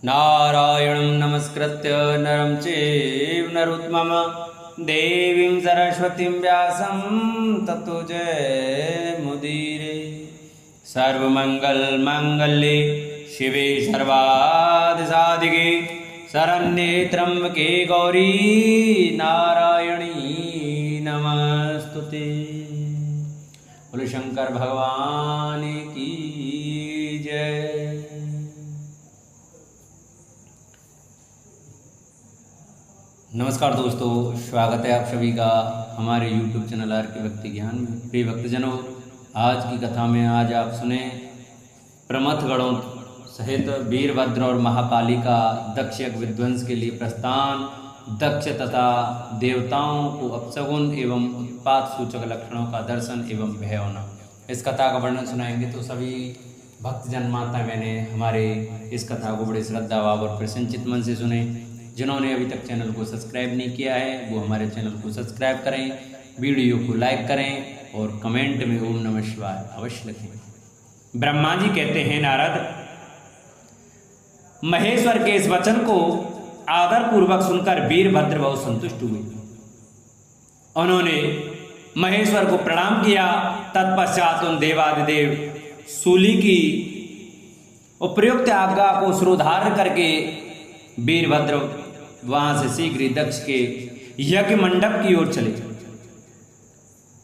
नारायणं नमस्कृत्य नरं चैव नरोत्तमं देवीं सरस्वतीं व्यासं ततो जयमुदीरये। सर्वमङ्गलमाङ्गल्ये शिवे सर्वार्थसाधिके शरण्ये त्र्यम्बके गौरी नारायणी नमस्तुते। बोलो शंकर भगवान की जय। नमस्कार दोस्तों, स्वागत है आप सभी का हमारे YouTube चैनल आर के भक्ति ज्ञान में। प्रिय भक्तजनों, आज की कथा में आज आप सुने प्रमथगणों सहित वीरभद्र और महाकाली का दक्ष यज्ञ विध्वंस के लिए प्रस्थान, दक्ष तथा देवताओं को अपशगुन एवं उत्पात सूचक लक्षणों का दर्शन एवं भय होना। इस कथा का वर्णन सुनाएंगे तो सभी भक्तजन माता बहने हमारे इस कथा को बड़े श्रद्धा भाव और प्रसन्नचित मन से सुने। जिन्होंने अभी तक चैनल को सब्सक्राइब नहीं किया है वो हमारे चैनल को सब्सक्राइब करें, वीडियो को लाइक करें और कमेंट में ओम नमः शिवाय अवश्य लिखें। ब्रह्मा जी कहते हैं, नारद, महेश्वर के इस वचन को आदर पूर्वक सुनकर वीरभद्र बहुत संतुष्ट हुए। उन्होंने महेश्वर को प्रणाम किया। तत्पश्चात उन देवादिदेव सूली की उपयुक्त आज्ञा को शिरोधार्य करके वीरभद्र वहां से शीघ्र ही दक्ष के यज्ञ मंडप की ओर चले।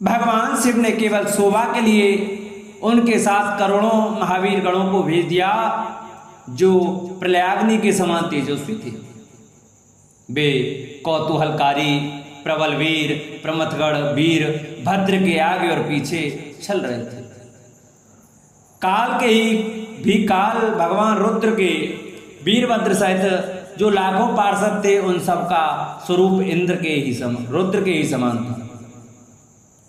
भगवान शिव ने केवल शोभा के लिए उनके साथ करोड़ों महावीर गणों को भेज दिया जो प्रलयाग्नि के समान तेजस्वी थे। वे कौतूहलकारी प्रबल वीर प्रमथगढ़ वीर भद्र के आगे और पीछे चल रहे थे। काल के ही भी काल भगवान रुद्र के वीरभद्र सहित जो लाखों पार्षद थे उन सब का स्वरूप इंद्र के ही समान, रुद्र के ही समान था।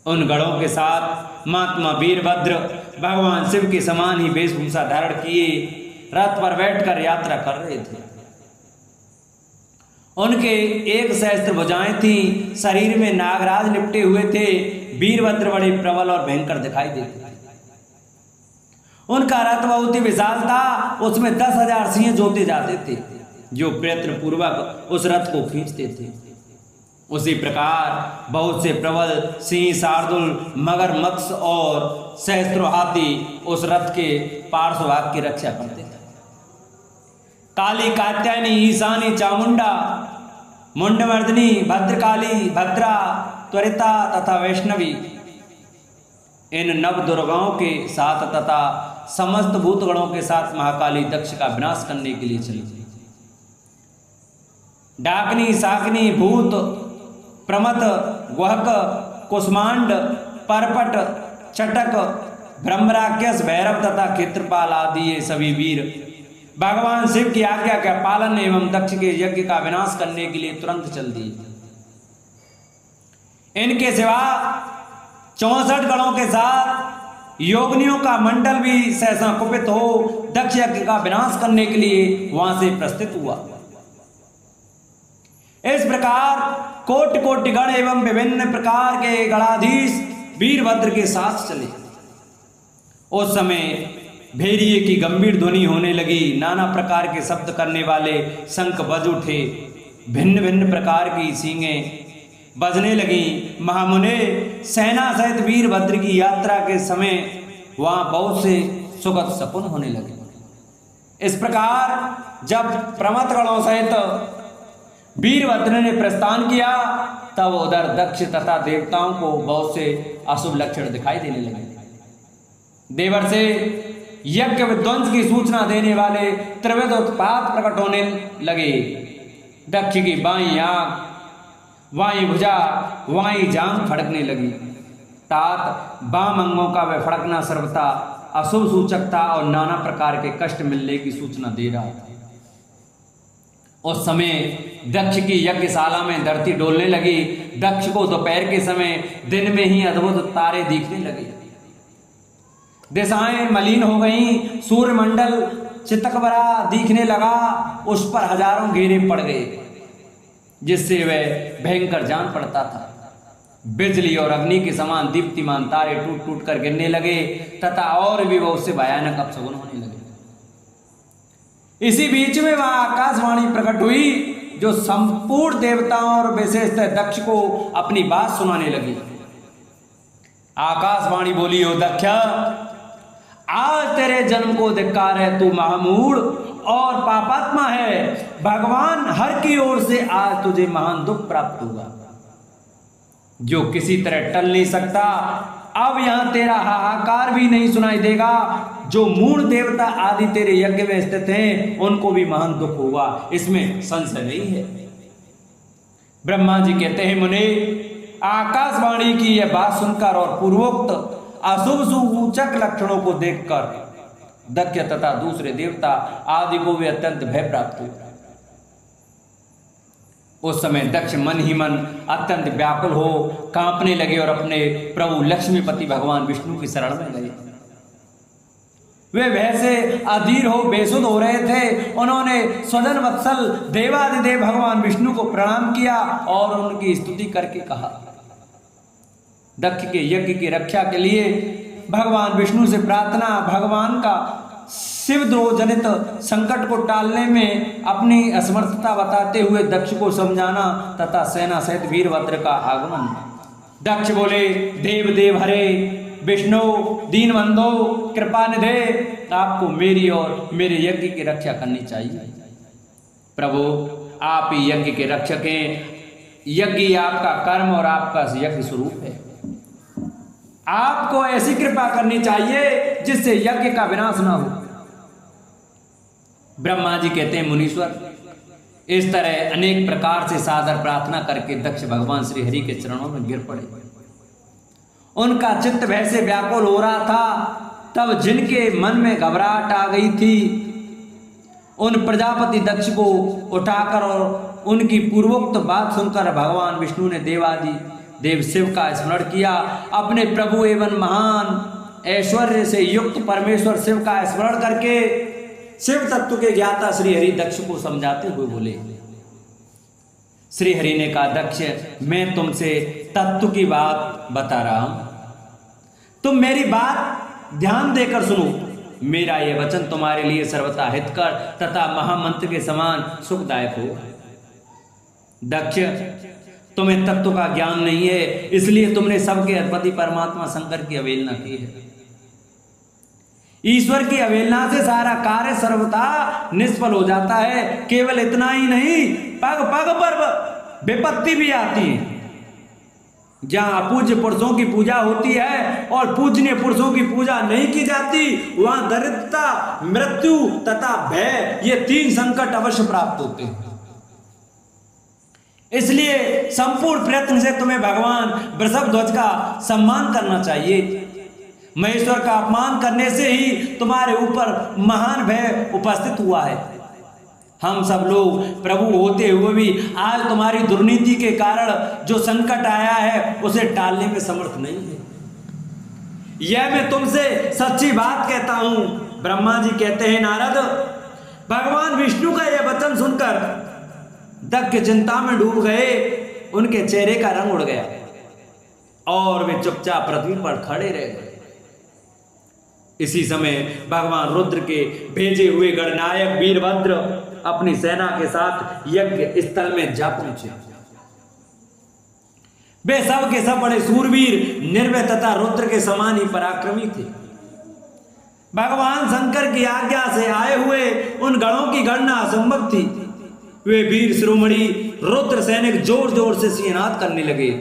उन गणों के साथ महात्मा वीरभद्र भगवान शिव के समान ही वेशभूषा धारण किए रथ पर बैठकर यात्रा कर रहे थे। उनके एक सहस्त्र भुजाएं थी, शरीर में नागराज लिपटे हुए थे। वीरभद्र बड़े प्रबल और भयंकर दिखाई देते थे। उनका रथ बहुत ही विशाल था, उसमें 10,000 सिंह जोते जाते थे जो प्रयत्न पूर्वक उस रथ को खींचते थे। उसी प्रकार बहुत से प्रबल सिंह, शार्दुल, मगर, मत्स्य और सहस्त्रों हाथी उस रथ के पार्श्वभाग की रक्षा करते थे। काली, कात्यायनी, ईशानी, चामुंडा, मुंडमर्दिनी, भद्रकाली, भद्रा, त्वरिता तथा वैष्णवी इन नव दुर्गाओं के साथ तथा समस्त भूतगणों के साथ महाकाली दक्ष का विनाश करने के लिए चली। डाकनी, शाकनी, भूत, प्रमथ, गुहक, कुष्मांड, परपट, चटक, ब्रह्मराक्षस, भैरव तथा क्षेत्रपाल आदि ये सभी वीर भगवान शिव की आज्ञा का पालन एवं दक्ष के यज्ञ का विनाश करने के लिए तुरंत चल दिए। इनके सिवा 64 गणों के साथ योगिनियों का मंडल भी सहसा कुपित हो दक्ष यज्ञ का विनाश करने के लिए वहां से प्रस्थित हुआ। इस प्रकार कोटि कोटि गण एवं विभिन्न प्रकार के गणाधीश वीरभद्र के साथ चले। उस समय भेड़िए की गंभीर ध्वनि होने लगी। नाना प्रकार के शब्द करने वाले शंख बज उठे। भिन्न भिन्न प्रकार की सींगें बजने लगी। महामुने सेना सहित वीरभद्र की यात्रा के समय वहां बहुत से सुगत शकुन होने लगे। इस प्रकार जब प्रमथगणों सहित वीरभद्र ने प्रस्थान किया तब उधर दक्ष तथा देवताओं को बहुत से अशुभ लक्षण दिखाई देने लगे। देवर से यज्ञ विध्वंस की सूचना देने वाले त्रिविध उत्पात प्रकट होने लगे। दक्ष की बाईं आंख, वाई भुजा, वाई जांघ फड़कने लगी। तात बाम अंगों का वह फड़कना सर्वथा अशुभ सूचक था और नाना प्रकार के कष्ट मिलने की सूचना दे रहा था। उस समय दक्ष की यज्ञशाला में धरती डोलने लगी। दक्ष को दोपहर के समय दिन में ही अद्भुत तारे दिखने लगे। दिशाएं मलिन हो गईं। सूर्यमंडल चितक भरा दिखने लगा। उस पर हजारों घेरे पड़ गए जिससे वह भयंकर जान पड़ता था। बिजली और अग्नि के समान दीप्तिमान तारे टूट टूट कर गिरने लगे तथा और भी बहुत से भयानक अपशगुन होने लगे। इसी बीच में वहां आकाशवाणी प्रकट हुई जो संपूर्ण देवताओं और विशेषतः दक्ष को अपनी बात सुनाने लगी। आकाशवाणी बोली, ओ दक्ष, आज तेरे जन्म को धिक्कार है, तू महामूढ़ और पापात्मा है। भगवान हर की ओर से आज तुझे महान दुख प्राप्त होगा जो किसी तरह टल नहीं सकता। अब यहां तेरा हाहाकार भी नहीं सुनाई देगा। जो मूढ़ देवता आदि तेरे यज्ञ में स्थित हैं उनको भी महान दुख होगा, इसमें संशय नहीं है। ब्रह्मा जी कहते हैं, मुने, आकाशवाणी की यह बात सुनकर और पूर्वोक्त अशुभ सूचक लक्षणों को देखकर दक्ष तथा दूसरे देवता आदि को भी अत्यंत भय प्राप्त हुआ। उस समय दक्ष मन ही मन अत्यंत व्याकुल हो कांपने लगे और अपने प्रभु लक्ष्मीपति भगवान विष्णु की शरण में गए। वे वैसे अधीर हो बेसुध हो रहे थे। उन्होंने स्वजन वत्सल देवादिदेव भगवान विष्णु को प्रणाम किया और उनकी स्तुति करके कहा, दक्ष के यज्ञ की रक्षा के लिए भगवान विष्णु से प्रार्थना, भगवान का शिवद्रोह जनित संकट को टालने में अपनी असमर्थता बताते हुए दक्ष को समझाना तथा सेना सहित वीरभद्र का आगमन। दक्ष बोले, देव देव हरे विष्णु दीनबंधो कृपा निधे, आपको मेरी और मेरे यज्ञ की रक्षा करनी चाहिए। प्रभु, आप ही यज्ञ के रक्षक हैं। यज्ञ आपका कर्म और आपका यज्ञ स्वरूप है। आपको ऐसी कृपा करनी चाहिए जिससे यज्ञ का विनाश ना हो। ब्रह्मा जी कहते हैं, मुनीश्वर, इस तरह अनेक प्रकार से सादर प्रार्थना करके दक्ष भगवान श्री हरि के चरणों में गिर पड़े। उनका चित्त वैसे व्याकुल हो रहा था, तब जिनके मन में घबराहट आ गई थी उन प्रजापति दक्ष को उठाकर और उनकी पूर्वोक्त बात सुनकर भगवान विष्णु ने देवादि देव शिव का स्मरण किया। अपने प्रभु एवं महान ऐश्वर्य से युक्त परमेश्वर शिव का स्मरण करके शिव तत्व के ज्ञाता श्री हरि दक्ष को समझाते हुए बोले। श्री हरि ने कहा, दक्ष, मैं तुमसे तत्व की बात बता रहा हूं, तुम मेरी बात ध्यान देकर सुनो। मेरा यह वचन तुम्हारे लिए सर्वथा हितकर तथा महामंत्र के समान सुखदायक हो। दक्ष, तुम्हें तत्व का ज्ञान नहीं है, इसलिए तुमने सबके अधिपति परमात्मा शंकर की अवहेलना की है। ईश्वर की अवहेलना से सारा कार्य सर्वथा निष्फल हो जाता है। केवल इतना ही नहीं, पग पग पर विपत्ति भी आती है। जहां अपूज्य पुरुषों की पूजा होती है और पूजनीय पुरुषों की पूजा नहीं की जाती, वहां दरिद्रता, मृत्यु तथा भय, ये तीन संकट अवश्य प्राप्त होते हैं। इसलिए संपूर्ण प्रयत्न से तुम्हें भगवान वृषभध्वज का सम्मान करना चाहिए। महेश्वर का अपमान करने से ही तुम्हारे ऊपर महान भय उपस्थित हुआ है। हम सब लोग प्रभु होते हुए भी आज तुम्हारी दुर्नीति के कारण जो संकट आया है उसे टालने में समर्थ नहीं है। यह मैं तुमसे सच्ची बात कहता हूं। ब्रह्मा जी कहते हैं, नारद, भगवान विष्णु का यह वचन सुनकर दक्ष चिंता में डूब गए। उनके चेहरे का रंग उड़ गया और वे चुपचाप पृथ्वी पर खड़े रह गए। इसी समय भगवान रुद्र के भेजे हुए गणनायक वीरभद्र अपनी सेना के साथ यज्ञ स्थल में जा पहुंचे। वे सब के सब बड़े सूरवीर, निर्भय तथा रुद्र के समान ही पराक्रमी थे। भगवान शंकर की आज्ञा से आए हुए उन गणों की गणना असंभव थी। वे वीर शिरोमणि रुद्र सैनिक जोर जोर से सिंहनाद करने लगे।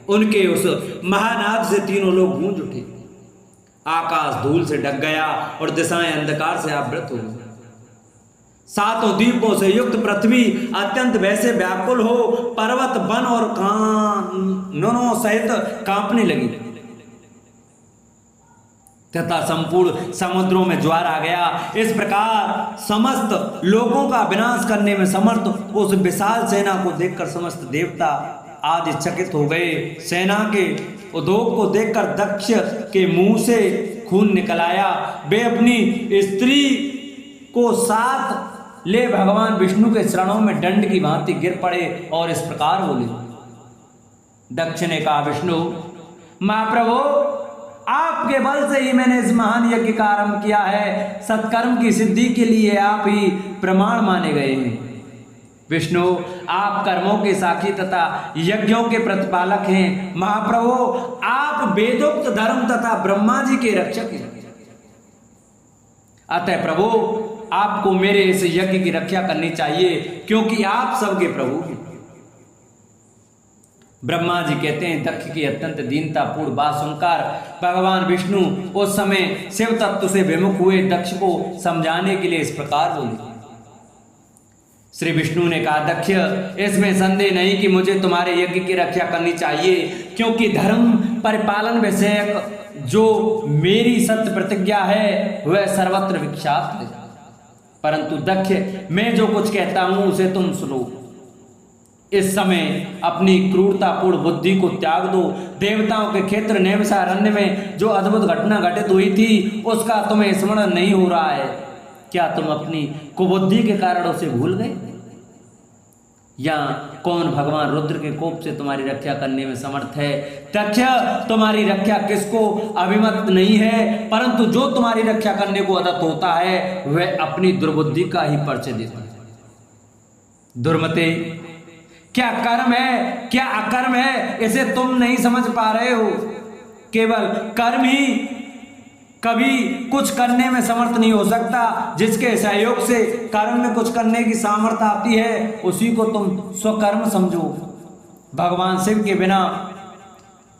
उनके उस महानाद से तीनों लोग गूंज उठे। आकाश धूल से ढक गया और दिशाएं अंधकार से आवृत हो गई। सातों द्वीपों से युक्त पृथ्वी अत्यंत वैसे व्याकुल हो पर्वत, वन और काननों सहित कांपने लगी तथा संपूर्ण समुद्रों में ज्वार आ गया। इस प्रकार समस्त लोगों का विनाश करने में समर्थ उस विशाल सेना को देखकर समस्त देवता आदि चकित हो गए। सेना के उद्योग को देखकर दक्ष के मुंह से खून निकल आया। वे अपनी स्त्री को साथ ले भगवान विष्णु के चरणों में दंड की भांति गिर पड़े और इस प्रकार बोले। दक्ष ने कहा, विष्णु महाप्रभु, आपके बल से ही मैंने इस महान यज्ञ का आरंभ किया है। सत्कर्म की सिद्धि के लिए आप ही प्रमाण माने गए हैं। विष्णु, आप कर्मों के साक्षी तथा यज्ञों के प्रतिपालक हैं। महाप्रभु, आप वेदोक्त धर्म तथा ब्रह्मा जी के रक्षक हैं। अतः प्रभु, आपको मेरे इस यज्ञ की रक्षा करनी चाहिए, क्योंकि आप सबके प्रभु हैं। ब्रह्मा जी कहते हैं, दक्ष की अत्यंत दीनता पूर्ण बात सुनकर भगवान विष्णु उस समय शिव तत्व से विमुख हुए दक्ष को समझाने के लिए इस प्रकार बोले। श्री विष्णु ने कहा, दक्ष, इसमें संदेह नहीं कि मुझे तुम्हारे यज्ञ की रक्षा करनी चाहिए, क्योंकि धर्म परिपालन विषयक जो मेरी सत्य प्रतिज्ञा है वह सर्वत्र विख्यात है। परंतु दक्ष, मैं जो कुछ कहता हूं उसे तुम सुनो। इस समय अपनी क्रूरतापूर्ण बुद्धि को त्याग दो। देवताओं के क्षेत्र नैमिषारण्य में जो अद्भुत घटना घटित हुई थी उसका तुम्हें स्मरण नहीं हो रहा है। क्या तुम अपनी कुबुद्धि के कारण उसे भूल गए? या कौन भगवान रुद्र के कोप से तुम्हारी रक्षा करने में समर्थ है? दक्ष, तुम्हारी रक्षा किसको अभिमत नहीं है, परंतु जो तुम्हारी रक्षा करने को अदत्त होता है वह अपनी दुर्बुद्धि का ही परिचय देता है। दुर्मते, क्या कर्म है क्या अकर्म है इसे तुम नहीं समझ पा रहे हो। केवल कर्म ही कभी कुछ करने में समर्थ नहीं हो सकता। जिसके सहयोग से कर्म में कुछ करने की सामर्थ्य आती है उसी को तुम स्वकर्म समझो। भगवान शिव के बिना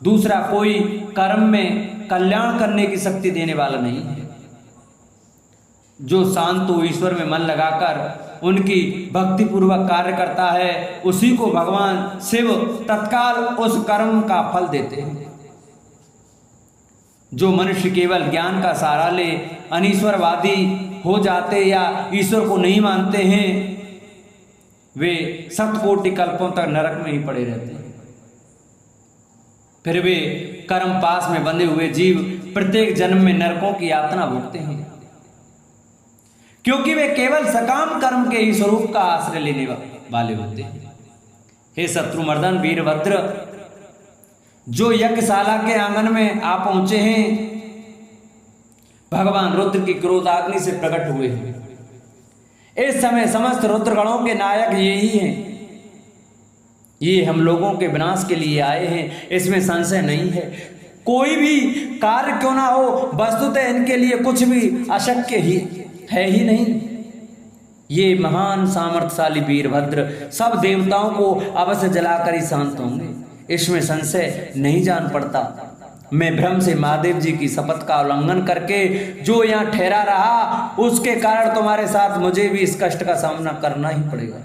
दूसरा कोई कर्म में कल्याण करने की शक्ति देने वाला नहीं है। जो शांत हो ईश्वर में मन लगाकर उनकी भक्ति पूर्वक कार्य करता है उसी को भगवान शिव तत्काल उस कर्म का फल देते हैं। जो मनुष्य केवल ज्ञान का सहारा ले अनीश्वरवादी हो जाते या ईश्वर को नहीं मानते हैं वे सतकोटि कल्पों तक नरक में ही पड़े रहते हैं। फिर वे कर्म पास में बंधे हुए जीव प्रत्येक जन्म में नरकों की यातना भोगते हैं, क्योंकि वे केवल सकाम कर्म के ही स्वरूप का आश्रय लेने वाले होते हैं। हे शत्रुमर्दन वीरभद्र, जो यज्ञशाला के आंगन में आ पहुंचे हैं भगवान रुद्र की क्रोधाग्नि से प्रकट हुए हैं। इस समय समस्त रुद्रगणों के नायक यही हैं। ये हम लोगों के विनाश के लिए आए हैं, इसमें संशय नहीं है। कोई भी कार्य क्यों ना हो, वस्तुतः इनके लिए कुछ भी अशक्य ही है ही नहीं। ये महान सामर्थ्यशाली वीरभद्र सब देवताओं को अवश्य जलाकर ही शांत होंगे, इसमें संशय नहीं जान पड़ता। मैं भ्रम से महादेव जी की शपथ का उल्लंघन करके जो यहाँ ठहरा रहा उसके कारण तुम्हारे साथ मुझे भी इस कष्ट का सामना करना ही पड़ेगा।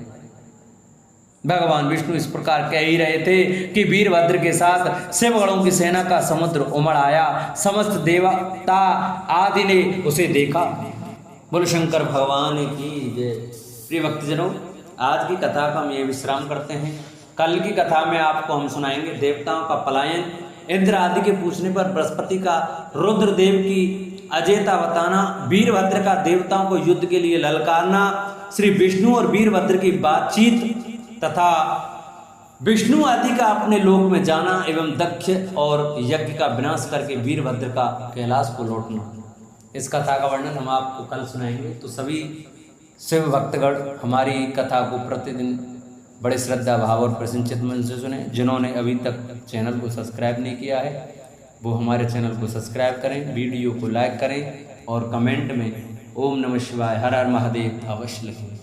भगवान विष्णु इस प्रकार कह ही रहे थे कि वीरभद्र के साथ शिवगणों की सेना का समुद्र उमड़ आया। समस्त देवता आदि ने उसे देखा। बोलो शंकर भगवान की जय। प्रिय भक्तजनों, आज की कथा का हम ये विश्राम करते हैं। कल की कथा में आपको हम सुनाएंगे देवताओं का पलायन, इंद्र आदि के पूछने पर बृहस्पति का रुद्रदेव की अजेयता बताना, वीरभद्र का देवताओं को युद्ध के लिए ललकारना, श्री विष्णु और वीरभद्र की बातचीत तथा विष्णु आदि का अपने लोक में जाना एवं दक्ष और यज्ञ का विनाश करके वीरभद्र का कैलाश को लौटना। इस कथा का वर्णन हम आपको कल सुनाएंगे। तो सभी शिव भक्तगण हमारी कथा को प्रतिदिन बड़े श्रद्धा भाव और प्रसन्नचित मन से सुने। जिन्होंने अभी तक चैनल को सब्सक्राइब नहीं किया है वो हमारे चैनल को सब्सक्राइब करें, वीडियो को लाइक करें और कमेंट में ओम नमः शिवाय हर हर महादेव अवश्य लिखें।